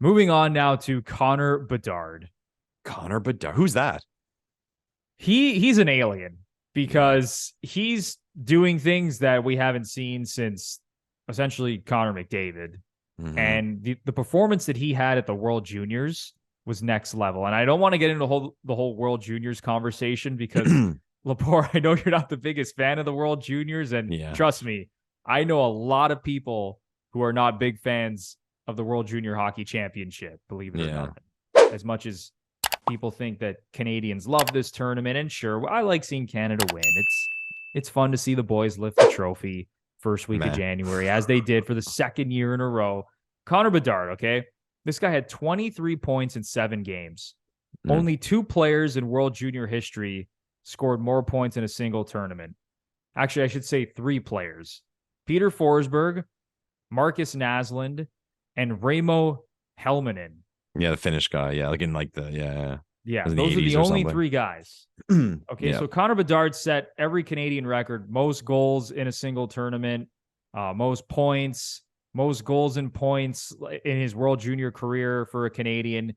Moving on now to Connor Bedard. Connor Bedard. Who's that? He's an alien because he's doing things that we haven't seen since essentially Connor McDavid. Mm-hmm. And the performance that he had at the World Juniors was next level. And I don't want to get into the whole World Juniors conversation because Lepore, I know you're not the biggest fan of the World Juniors. And trust me, I know a lot of people who are not big fans of the World Junior Hockey Championship, believe it or not. As much as people think that Canadians love this tournament, and sure, I like seeing Canada win. It's fun to see the boys lift the trophy first week of January, as they did for the second year in a row. Connor Bedard, okay? This guy had 23 points in 7 games. Only 2 players in World Junior history scored more points in a single tournament. Actually, I should say 3 players. Peter Forsberg, Marcus Naslund, and Raimo Helminen. Yeah, the Finnish guy. Yeah, like in like the Yeah, those are the only 3 guys. Okay, so Connor Bedard set every Canadian record: most goals in a single tournament, most points, most goals and points in his World Junior career for a Canadian.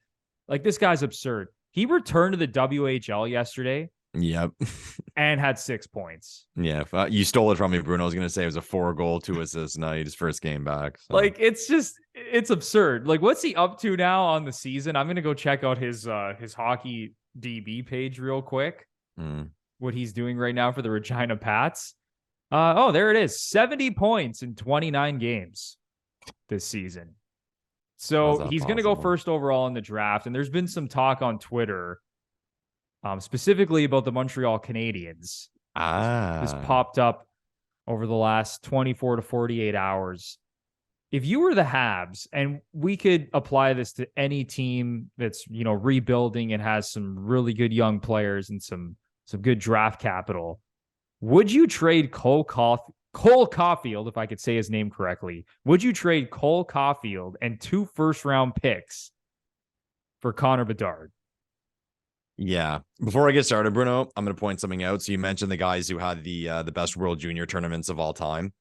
Like, this guy's absurd. He returned to the WHL yesterday. Yep. And had 6 points. Yeah. You stole it from me, Bruno. I was going to say it was a 4-goal, 2-assist night, his first game back. So. Like, it's absurd. Like, what's he up to now on the season? I'm going to go check out his hockey DB page real quick. What he's doing right now for the Regina Pats. There it is. 70 points in 29 games this season. So he's going to go first overall in the draft. And there's been some talk on Twitter, specifically about the Montreal Canadiens. This popped up over the last 24 to 48 hours. If you were the Habs, and we could apply this to any team that's, rebuilding and has some really good young players and some good draft capital, would you trade Cole Caufield, if I could say his name correctly? Would you trade Cole Caufield and 2 first-round picks for Connor Bedard? Yeah. Before I get started, Bruno, I'm going to point something out. So you mentioned the guys who had the best World Junior tournaments of all time.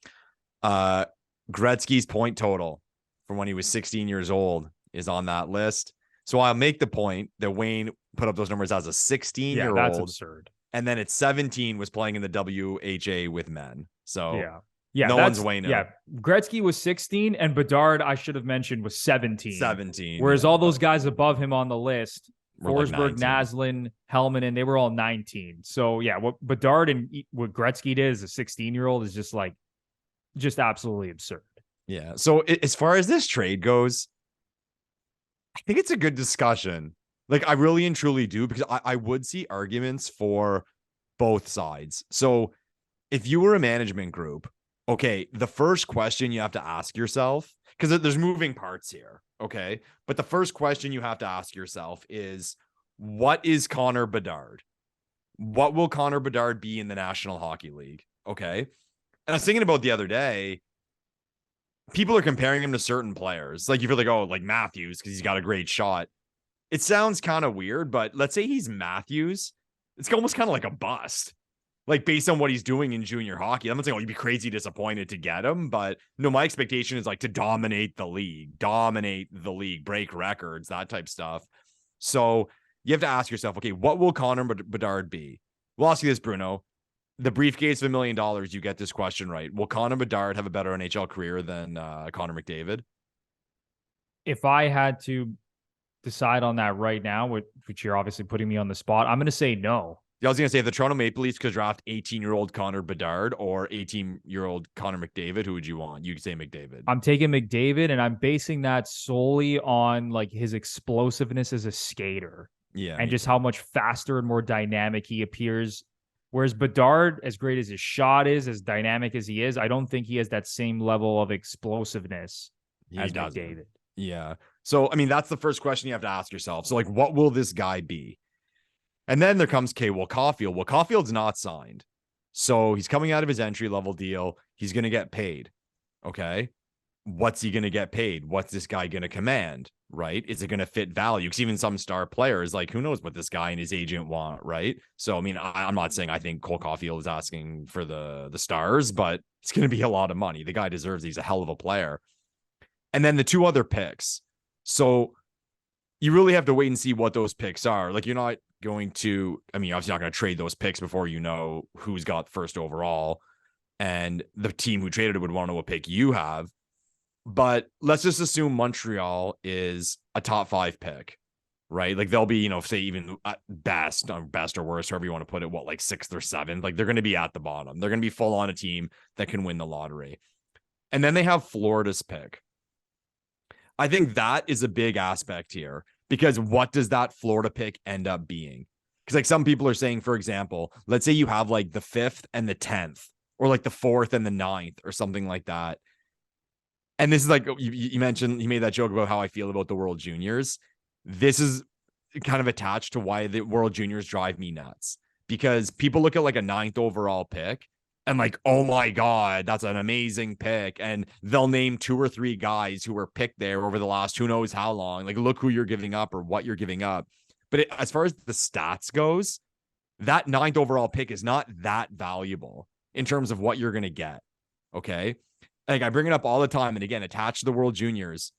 Gretzky's point total from when he was 16 years old is on that list. So I'll make the point that Wayne put up those numbers as a 16-year-old. Yeah, that's absurd. And then at 17 was playing in the WHA with men. So no one's Wayne. Yeah, Gretzky was 16, and Bedard, I should have mentioned, was 17. Whereas all those guys above him on the list, Forsberg, Naslund, Helminen, they were all 19. So yeah, what Bedard and what Gretzky did as a 16-year-old is just absolutely absurd. Yeah. So as far as this trade goes, I think it's a good discussion. Like, I really and truly do, because I would see arguments for both sides. So if you were a management group, okay, the first question you have to ask yourself, because there's moving parts here, okay? But the first question you have to ask yourself is, what is Connor Bedard? What will Connor Bedard be in the National Hockey League? Okay. And I was thinking about the other day, people are comparing him to certain players. Like, you feel like, oh, like Matthews, because he's got a great shot. It sounds kind of weird, but let's say he's Matthews. It's almost kind of like a bust. Like, based on what he's doing in junior hockey. I'm not saying, you'd be crazy disappointed to get him, but no, my expectation is like to dominate the league, break records, that type stuff. So you have to ask yourself, okay, what will Connor Bedard be? We'll ask you this, Bruno. The briefcase of $1 million, you get this question right. Will Connor Bedard have a better NHL career than Connor McDavid? If I had to decide on that right now, which you're obviously putting me on the spot, I'm going to say no. I was going to say, if the Toronto Maple Leafs could draft 18-year-old Connor Bedard or 18-year-old Connor McDavid, who would you want? You could say McDavid. I'm taking McDavid, and I'm basing that solely on like his explosiveness as a skater. Yeah. And just how much faster and more dynamic he appears. Whereas Bedard, as great as his shot is, as dynamic as he is, I don't think he has that same level of explosiveness as McDavid. Yeah. So, I mean, that's the first question you have to ask yourself. So, like, what will this guy be? And then there comes Caufield. Well, Caufield's not signed. So he's coming out of his entry-level deal. He's going to get paid. Okay. What's he going to get paid? What's this guy going to command? Right? Is it going to fit value? Because even some star players, like, who knows what this guy and his agent want, right? So, I mean, I'm not saying I think Cole Caufield is asking for the stars, but it's going to be a lot of money. The guy deserves it. He's a hell of a player. And then the 2 other picks. So you really have to wait and see what those picks are. Like, you're not going to, I mean, obviously not going to trade those picks before you know who's got first overall, and the team who traded it would want to know what pick you have. But let's just assume Montreal is a top 5 pick, right? Like, they'll be, you know, say even at best or worst, however you want to put it, what, like 6th or 7th? Like, they're going to be at the bottom. They're going to be full on a team that can win the lottery. And then they have Florida's pick. I think that is a big aspect here, because what does that Florida pick end up being? Because, like, some people are saying, for example, let's say you have like the 5th and the 10th, or like the 4th and the 9th, or something like that. And this is like, you mentioned, you made that joke about how I feel about the World Juniors. This is kind of attached to why the World Juniors drive me nuts, because people look at like a 9th overall pick and like, oh my God, that's an amazing pick. And they'll name 2 or 3 guys who were picked there over the last who knows how long. Like, look who you're giving up or what you're giving up. But as far as the stats goes, that 9th overall pick is not that valuable in terms of what you're going to get. Okay. Like, I bring it up all the time. And again, attached to the World Juniors.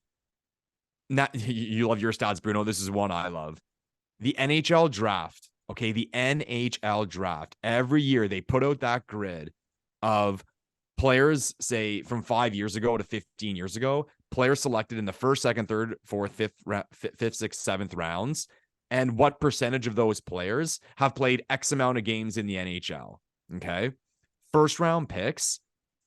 Not, you love your stats, Bruno. This is one I love. The NHL draft. Okay. The NHL draft. Every year they put out that grid of players, say from 5 years ago to 15 years ago, players selected in the 1st, 2nd, 3rd, 4th, 5th, 6th, 7th rounds, and what percentage of those players have played X amount of games in the NHL. Okay. First round picks,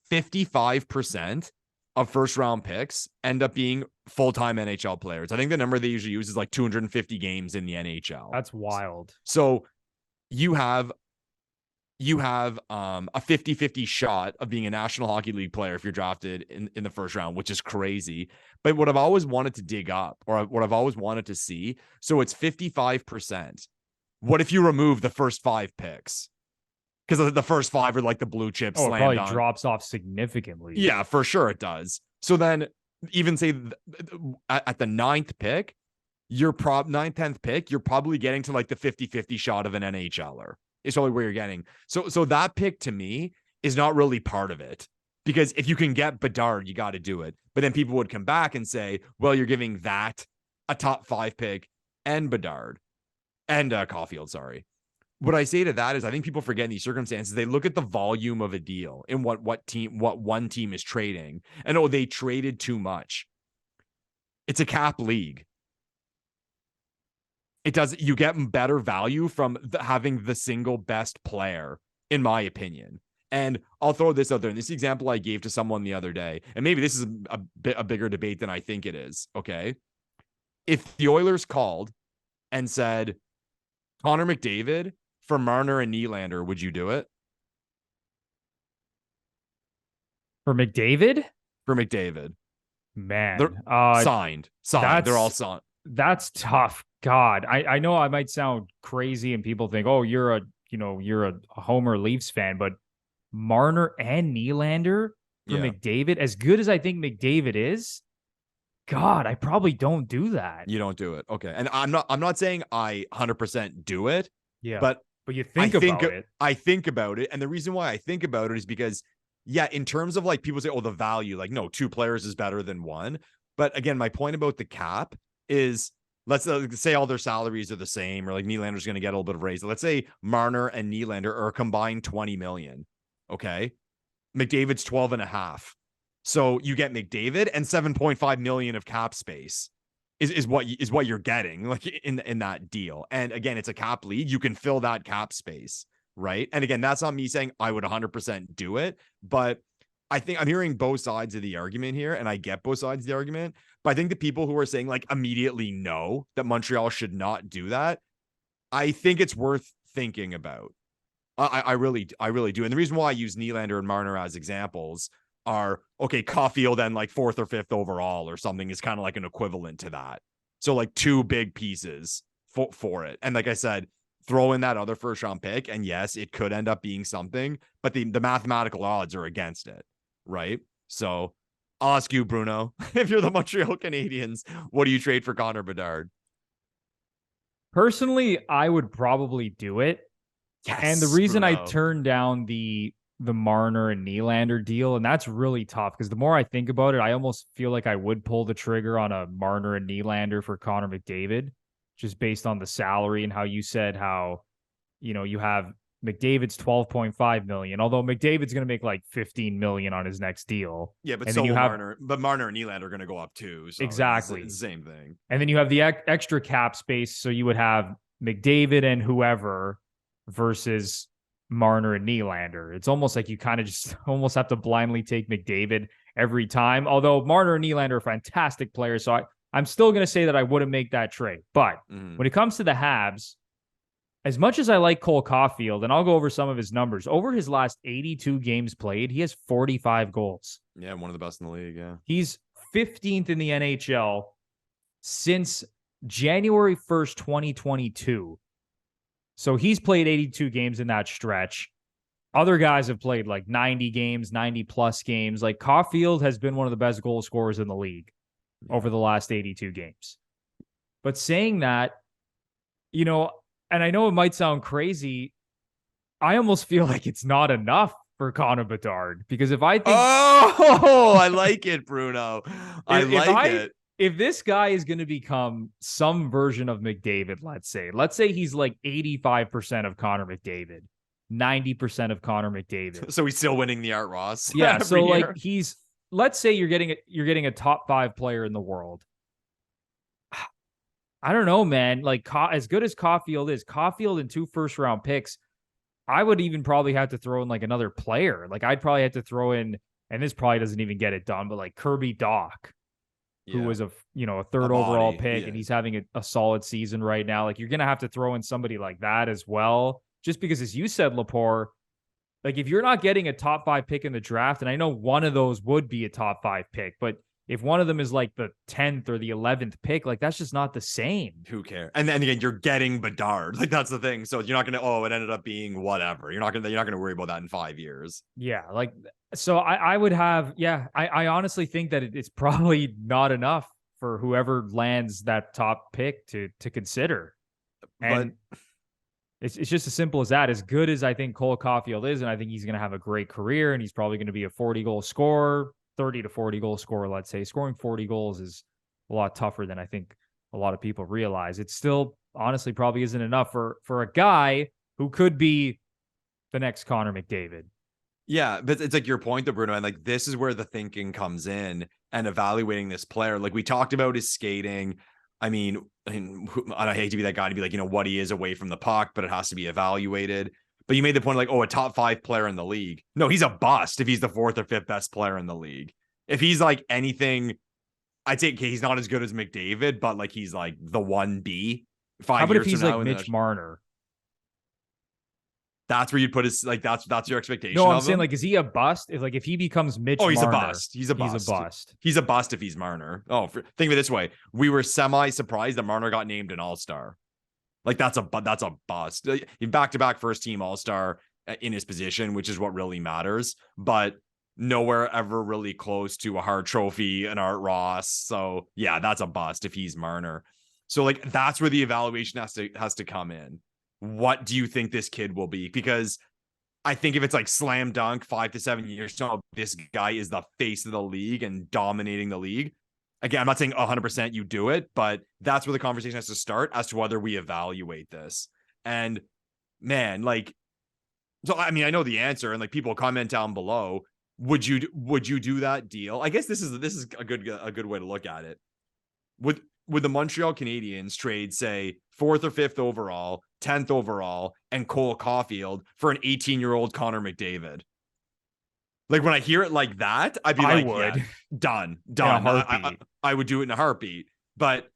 55% of first round picks end up being full-time NHL players. I think the number they usually use is like 250 games in the NHL. That's wild. So you have a 50-50 shot of being a National Hockey League player if you're drafted in the first round, which is crazy. But what I've always wanted to dig up, or what I've always wanted to see, so it's 55%. What if you remove the first 5 picks? Because the first 5 are like the blue chips. Oh, it probably drops off significantly. Yeah, for sure it does. So then even say at the 9th pick, your 9th, 10th pick, you're probably getting to like the 50-50 shot of an NHLer. It's probably where you're getting. So that pick to me is not really part of it, because if you can get Bedard, you got to do it. But then people would come back and say, well, you're giving that a top 5 pick and Bedard and Caufield. Sorry. What I say to that is, I think people forget in these circumstances, they look at the volume of a deal and what one team is trading, and oh, they traded too much. It's a cap league. It does, you get better value from having the single best player, in my opinion. And I'll throw this out there. And this example I gave to someone the other day, and maybe this is a bigger debate than I think it is. Okay. If the Oilers called and said, Connor McDavid for Marner and Nylander, would you do it? For McDavid? For McDavid. Man. They're signed. They're all signed. That's tough. God, I know I might sound crazy and people think, oh, you're a Homer Leafs fan, but Marner and Nylander for McDavid, as good as I think McDavid is, God, I probably don't do that. You don't do it. Okay. And I'm not saying I 100% do it. Yeah. But you think about it. I think about it. And the reason why I think about it is because, yeah, in terms of like people say, oh, the value, like, no, 2 players is better than 1. But again, my point about the cap is, let's say all their salaries are the same, or like Nylander's going to get a little bit of raise. Let's say Marner and Nylander are combined 20 million. Okay. McDavid's 12.5. So you get McDavid and 7.5 million of cap space is what you're getting, like in that deal. And again, it's a cap league. You can fill that cap space, right? And again, that's not me saying I would 100% do it, but I think I'm hearing both sides of the argument here, and I get both sides of the argument. But I think the people who are saying like immediately no, that Montreal should not do that, I think it's worth thinking about. I really do. And the reason why I use Nylander and Marner as examples are, okay, Caufield and like 4th or 5th overall or something is kind of like an equivalent to that. So like 2 big pieces for it. And like I said, throw in that other first round pick, and yes, it could end up being something, but the mathematical odds are against it, right? So I'll ask you, Bruno, if you're the Montreal Canadiens, what do you trade for Connor Bedard? Personally, I would probably do it. Yes, and the reason Bruno. I turned down the the Marner and Nylander deal, and that's really tough because the more I think about it, I almost feel like I would pull the trigger on a Marner and Nylander for Connor McDavid, just based on the salary and how you said how, you have McDavid's 12.5 million, although McDavid's going to make like 15 million on his next deal. Yeah, but and so then you have Marner and Nylander are going to go up too. So exactly it's the same thing. And then you have the extra cap space, so you would have McDavid and whoever versus Marner and Nylander. It's almost like you kind of just almost have to blindly take McDavid every time. Although Marner and Nylander are fantastic players, so I'm still going to say that I wouldn't make that trade. But when it comes to the Habs, as much as I like Cole Caufield, and I'll go over some of his numbers, over his last 82 games played, he has 45 goals. Yeah, one of the best in the league, yeah. He's 15th in the NHL since January 1st, 2022. So he's played 82 games in that stretch. Other guys have played like 90 games, 90 plus games. Like Caufield has been one of the best goal scorers in the league over the last 82 games. But saying that, and I know it might sound crazy, I almost feel like it's not enough for Connor Bedard, because if I think, I like it, Bruno. I like it. If this guy is going to become some version of McDavid, let's say he's like 85% of Connor McDavid, 90% of Connor McDavid. So he's still winning the Art Ross. Yeah. So like let's say you're getting a top 5 player in the world. I don't know, man. Like as good as Caufield is, Caufield and 2 first-round picks, I would even probably have to throw in like another player. Like I'd probably have to throw in, and this probably doesn't even get it done, but like Kirby Dach, who was a third overall pick, and he's having a solid season right now. Like you're going to have to throw in somebody like that as well, just because, as you said, Lepore, like if you're not getting a top 5 pick in the draft, and I know one of those would be a top 5 pick, but if one of them is like the 10th or the 11th pick, like that's just not the same. Who cares? And then again, you're getting Bedard. Like that's the thing. So you're not going to, it ended up being whatever. You're not going to worry about that in 5 years. Yeah. Like, so I would have, I honestly think that it's probably not enough for whoever lands that top pick to consider. And it's just as simple as that. As good as I think Cole Caufield is, and I think he's going to have a great career, and he's probably going to be a 40-goal scorer, 30 to 40-goal scorer, let's say. Scoring 40 goals is a lot tougher than I think a lot of people realize. It still honestly probably isn't enough for a guy who could be the next Connor McDavid. Yeah, but it's like your point though, Bruno, and like this is where the thinking comes in and evaluating this player. Like we talked about his skating. I mean, I hate to be that guy to be like, what he is away from the puck, but it has to be evaluated. But you made the point like, a top 5 player in the league. No, he's a bust if he's the 4th or 5th best player in the league. If he's like anything, I'd say he's not as good as McDavid, but like he's like the 1B 5 years from now. How about if he's like Mitch Marner? That's where you'd put his, like, that's your expectation. No, I'm saying, like, is he a bust? If he becomes Mitch Marner. He's a bust. He's a bust. He's a bust if he's Marner. Think of it this way. We were semi-surprised that Marner got named an all-star. Like, that's a bust. Back-to-back first-team all-star in his position, which is what really matters. But nowhere ever really close to a Hart Trophy, an Art Ross. So, yeah, that's a bust if he's Marner. So, like, that's where the evaluation has to come in. What do you think this kid will be? Because I think if it's like slam dunk 5 to 7 years, this guy is the face of the league and dominating the league. Again, I'm not saying 100% you do it, but that's where the conversation has to start as to whether we evaluate this. And man, like, so I mean, I know the answer, and like people comment down below. Would you do that deal? I guess this is a good way to look at it. Would the Montreal Canadiens trade, say, 4th or 5th overall, 10th overall, and Cole Caufield for an 18-year-old Connor McDavid? Like, when I hear it like that, I'd be yeah, done. I would do it in a heartbeat. But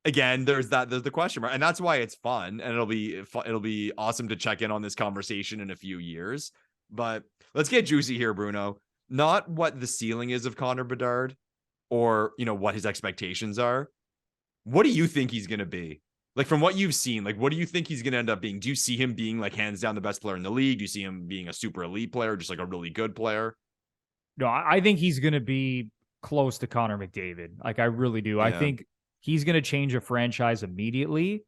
again, there's the question mark, and that's why it's fun, and it'll be awesome to check in on this conversation in a few years. But let's get juicy here, Bruno. Not what the ceiling is of Connor Bedard, or what his expectations are. What do you think he's going to be? Like, from what you've seen, like, what do you think he's going to end up being? Do you see him being, like, hands down the best player in the league? Do you see him being a super elite player, just like a really good player? No, I think he's going to be close to Connor McDavid. Like, I really do. Yeah. I think he's going to change a franchise immediately.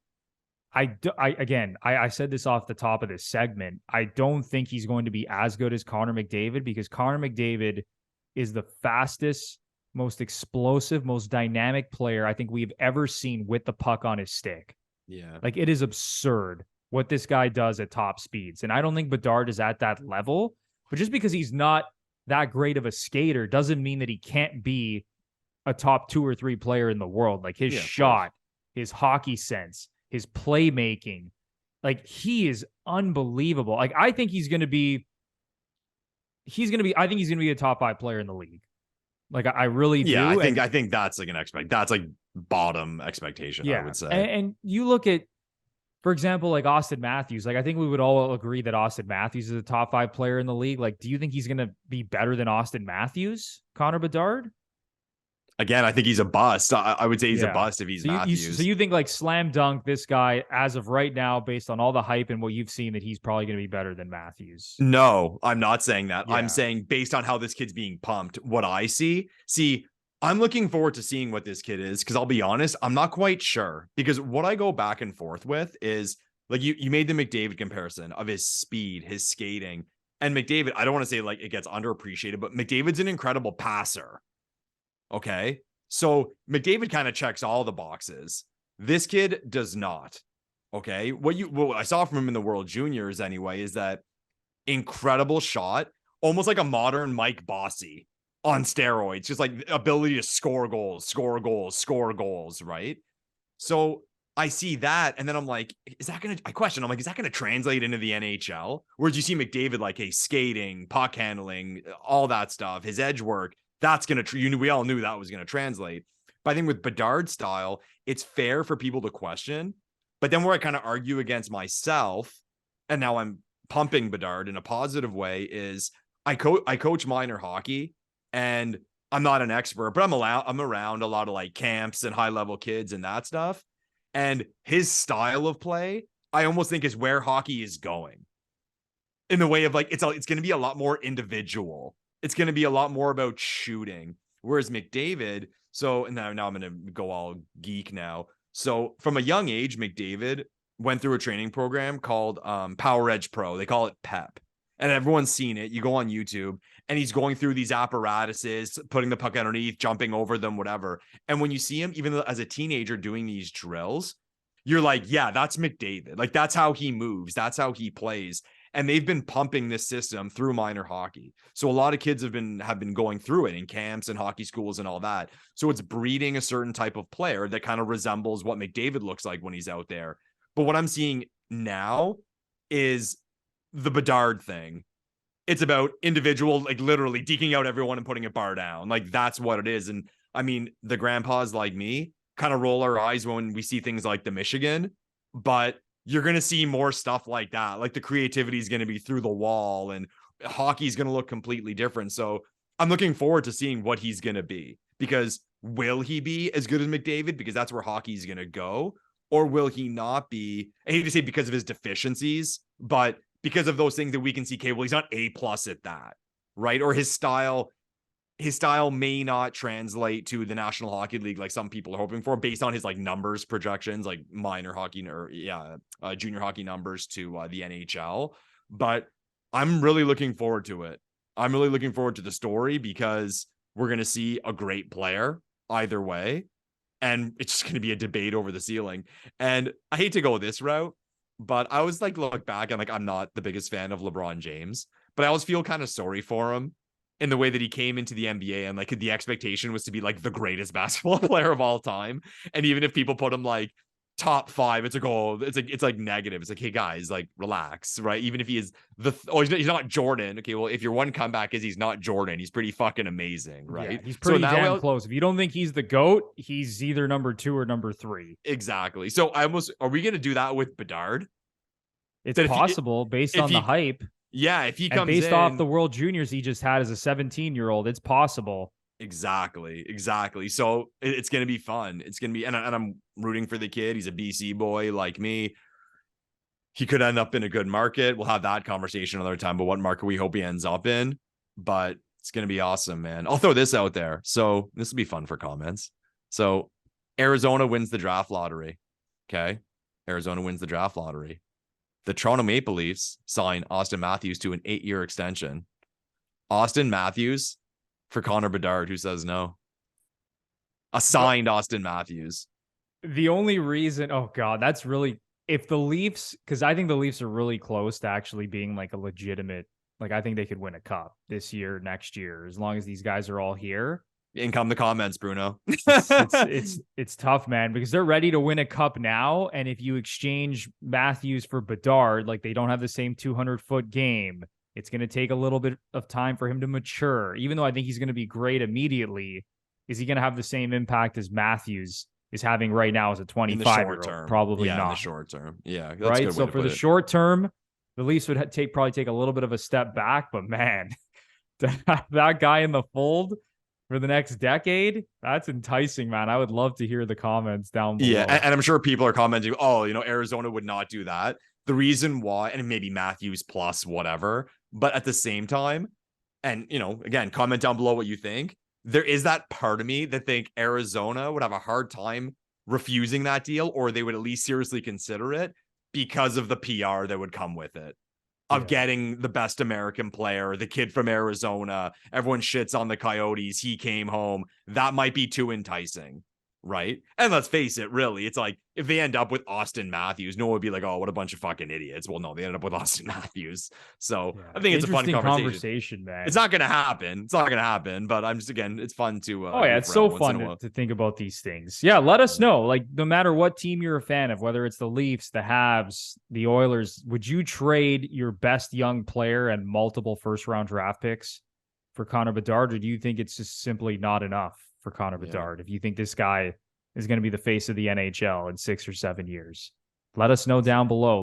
I said this off the top of this segment. I don't think he's going to be as good as Connor McDavid because Connor McDavid is the fastest, most explosive, most dynamic player I think we've ever seen with the puck on his stick. Yeah. Like, it is absurd what this guy does at top speeds. And I don't think Bedard is at that level, but just because he's not that great of a skater doesn't mean that he can't be a top 2 or 3 player in the world. Like, his shot, his hockey sense, his playmaking, like, he is unbelievable. Like, I think he's going to be a top 5 player in the league. Like, I really do. Yeah, I think that's like that's like bottom expectation, I would say. And you look at, for example, like Austin Matthews. Like, I think we would all agree that Austin Matthews is a top 5 player in the league. Like, do you think he's going to be better than Austin Matthews, Connor Bedard? Again, I think he's a bust. I would say he's a bust if he's Matthews. So you think, like, slam dunk this guy as of right now, based on all the hype and what you've seen, that he's probably going to be better than Matthews? No, I'm not saying that. Yeah. I'm saying based on how this kid's being pumped, what I see, I'm looking forward to seeing what this kid is, because I'll be honest, I'm not quite sure. Because what I go back and forth with is, like, you made the McDavid comparison of his speed, his skating. And McDavid, I don't want to say like it gets underappreciated, but McDavid's an incredible passer. Okay. So McDavid kind of checks all the boxes. This kid does not. Okay. What I saw from him in the World Juniors anyway is that incredible shot, almost like a modern Mike Bossy on steroids, just like ability to score goals, right? So I see that, and then I'm like, I question, I'm like, is that going to translate into the NHL? Whereas you see McDavid, like, hey, skating, puck handling, all that stuff, his edge work, that's going to, we all knew that was going to translate. But I think with Bedard's style, it's fair for people to question. But then where I kind of argue against myself, and now I'm pumping Bedard in a positive way, is I coach minor hockey, and I'm not an expert, but I'm around a lot of like camps and high level kids and that stuff. And his style of play, I almost think, is where hockey is going, in the way of like, it's going to be a lot more individual. It's going to be a lot more about shooting. Whereas McDavid, and now I'm going to go all geek now. So from a young age, McDavid went through a training program called Power Edge Pro. They call it PEP. And everyone's seen it. You go on YouTube, and he's going through these apparatuses, putting the puck underneath, jumping over them, whatever. And when you see him, even as a teenager, doing these drills, you're like, yeah, that's McDavid. Like, that's how he moves. That's how he plays. And they've been pumping this system through minor hockey. So a lot of kids have been going through it in camps and hockey schools and all that. So it's breeding a certain type of player that kind of resembles what McDavid looks like when he's out there. But what I'm seeing now is the Bedard thing. It's about individual, like, literally deking out everyone and putting it bar down. Like, that's what it is. And I mean, the grandpas like me kind of roll our eyes when we see things like the Michigan, but you're going to see more stuff like that. Like, the creativity is going to be through the wall, and hockey is going to look completely different. So I'm looking forward to seeing what he's going to be, because will he be as good as McDavid? Because that's where hockey is going to go. Or will he not be? I hate to say because of his deficiencies, but because of those things that we can see, he's not A+ at that, right? Or his style may not translate to the National Hockey League like some people are hoping for, based on his like numbers projections, like minor hockey or junior hockey numbers to the NHL. But I'm really looking forward to it. I'm really looking forward to the story, because we're going to see a great player either way, and it's just going to be a debate over the ceiling. And I hate to go this route, but I always like look back and like, I'm not the biggest fan of LeBron James, but I always feel kind of sorry for him in the way that he came into the NBA, and like the expectation was to be like the greatest basketball player of all time. And even if people put him like top 5, it's a goal. It's like negative. It's like, hey guys, like, relax, right? Even if he is he's not Jordan. Okay, well, if your one comeback is he's not Jordan, he's pretty fucking amazing, right? Yeah, he's pretty damn close. If you don't think he's the GOAT, he's either number 2 or number 3. Exactly. So are we going to do that with Bedard? It's possible based on the hype. Yeah, if he comes based off the World Juniors he just had as a 17-year-old, it's possible. Exactly. So it's going to be fun. It's going to be, and I'm rooting for the kid. He's a BC boy like me. He could end up in a good market. We'll have that conversation another time, but what market we hope he ends up in. But it's going to be awesome, man. I'll throw this out there. So this will be fun for comments. So Arizona wins the draft lottery. Okay. Arizona wins the draft lottery. The Toronto Maple Leafs sign Austin Matthews to an 8-year extension. Austin Matthews for Connor Bedard, who says no. Assigned Austin Matthews. The only reason, oh God, that's really, if the Leafs, because I think the Leafs are really close to actually being like a legitimate, like I think they could win a cup this year, next year, as long as these guys are all here. In come the comments, Bruno. It's tough, man, because they're ready to win a cup now. And if you exchange Matthews for Bedard, like they don't have the same 200-foot game, it's going to take a little bit of time for him to mature. Even though I think he's going to be great immediately, is he going to have the same impact as Matthews is having right now as a 25-year-old? Probably not. In the short term. Yeah. That's right. So for the short term, the Leafs would probably take a little bit of a step back. But man, to have that guy in the fold for the next decade, that's enticing, man. I would love to hear the comments down below. Yeah, and I'm sure people are commenting, oh, Arizona would not do that. The reason why, and maybe Matthews plus whatever, but at the same time, and, again, comment down below what you think. There is that part of me that think Arizona would have a hard time refusing that deal, or they would at least seriously consider it because of the PR that would come with it. Of getting the best American player, the kid from Arizona. Everyone shits on the Coyotes. He came home. That might be too enticing, right? And let's face it, really, it's like if they end up with Austin Matthews, no one would be like, oh, what a bunch of fucking idiots. Well, no, they ended up with Austin Matthews. So I think it's a fun conversation, man. It's not going to happen. But I'm just, again, it's fun to. It's so fun to think about these things. Yeah, let us know. Like, no matter what team you're a fan of, whether it's the Leafs, the Habs, the Oilers, would you trade your best young player and multiple first-round draft picks for Connor Bedard, or do you think it's just simply not enough for Connor Bedard? If you think this guy is going to be the face of the NHL in 6 or 7 years, let us know down below.